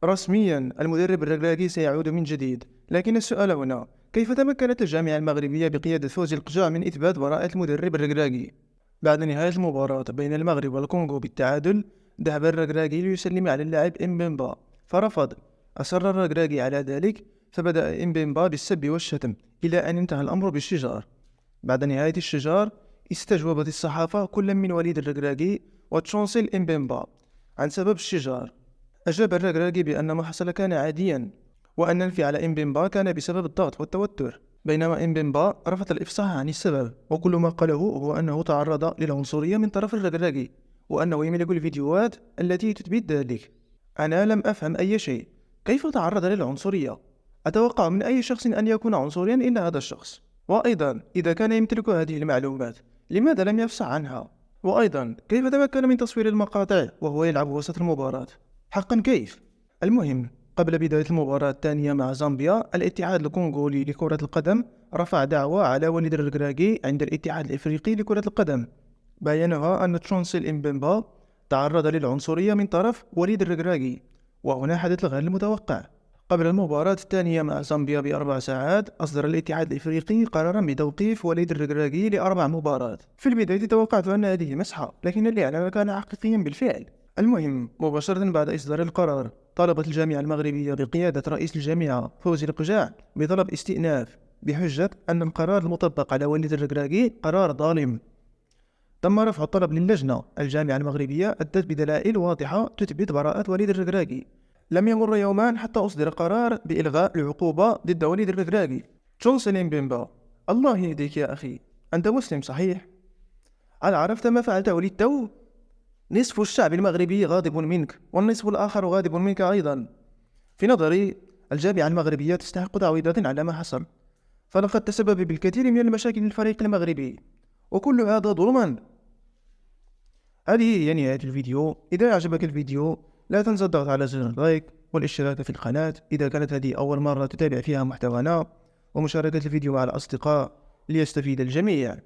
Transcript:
رسميا المدرب الركراكي سيعود من جديد، لكن السؤال هنا: كيف تمكنت الجامعة المغربية بقيادة فوزي القجع من إثبات براءة المدرب الركراكي؟ بعد نهاية المباراة بين المغرب والكونغو بالتعادل، ذهب الركراكي ليسلم على اللاعب إمبيمبا فرفض. أصر الركراكي على ذلك، فبدأ إمبيمبا بالسب والشتم إلى أن انتهى الأمر بالشجار. بعد نهاية الشجار، استجوبت الصحافة كل من وليد الركراكي وتشونسيل إمبيمبا عن سبب الشجار. أجاب الركراكي بأن ما حصل كان عاديا، وأن انفعال إمبيمبا كان بسبب الضغط والتوتر، بينما إمبيمبا رفض الإفصاح عن السبب، وكل ما قاله هو أنه تعرض للعنصرية من طرف الركراكي، وأنه يملك الفيديوهات التي تثبت ذلك. أنا لم أفهم أي شيء. كيف تعرض للعنصرية؟ أتوقع من أي شخص أن يكون عنصريا إلا هذا الشخص. وأيضا إذا كان يمتلك هذه المعلومات، لماذا لم يفصح عنها؟ وأيضا كيف تمكن من تصوير المقاطع وهو يلعب وسط المباراة؟ حقا كيف؟ المهم، قبل بداية المباراة الثانية مع زامبيا، الاتحاد الكونغولي لكرة القدم رفع دعوى على وليد الركراكي عند الاتحاد الإفريقي لكرة القدم، بينها أن تشونسيل إمبيمبا تعرض للعنصرية من طرف وليد الركراكي. وهنا حدث غير المتوقع: قبل المباراة الثانية مع زامبيا بأربع ساعات، أصدر الاتحاد الإفريقي قرارا بتوقيف وليد الركراكي لأربع مباريات. في البداية توقعت أن هذه مسحة، لكن الإعلان كان حقيقيا بالفعل. المهم، مباشرة بعد إصدار القرار، طالبت الجامعة المغربية بقيادة رئيس الجامعة فوزي القجع بطلب استئناف، بحجة أن القرار المطبق على وليد الركراكي قرار ظالم. تم رفع الطلب للجنة. الجامعة المغربية أدت بدلائل واضحة تثبت براءة وليد الركراكي. لم يمر يومان حتى أصدر قرار بإلغاء العقوبة ضد وليد الركراكي. تشونسل بيمبا، الله يهديك يا أخي، أنت مسلم صحيح؟ هل عرفت ما فعلته للتو؟ نصف الشعب المغربي غاضب منك، والنصف الآخر غاضب منك أيضا. في نظري، الجامعة المغربية تستحق تعويضات على ما حصل، فلقد تسبب بالكثير من المشاكل للفريق المغربي، وكل هذا ظلما. هذه هي نهاية الفيديو. إذا أعجبك الفيديو، لا تنسى الضغط على زر اللايك والاشتراك في القناة إذا كانت هذه أول مرة تتابع فيها محتوانا، ومشاركة الفيديو مع الأصدقاء ليستفيد الجميع.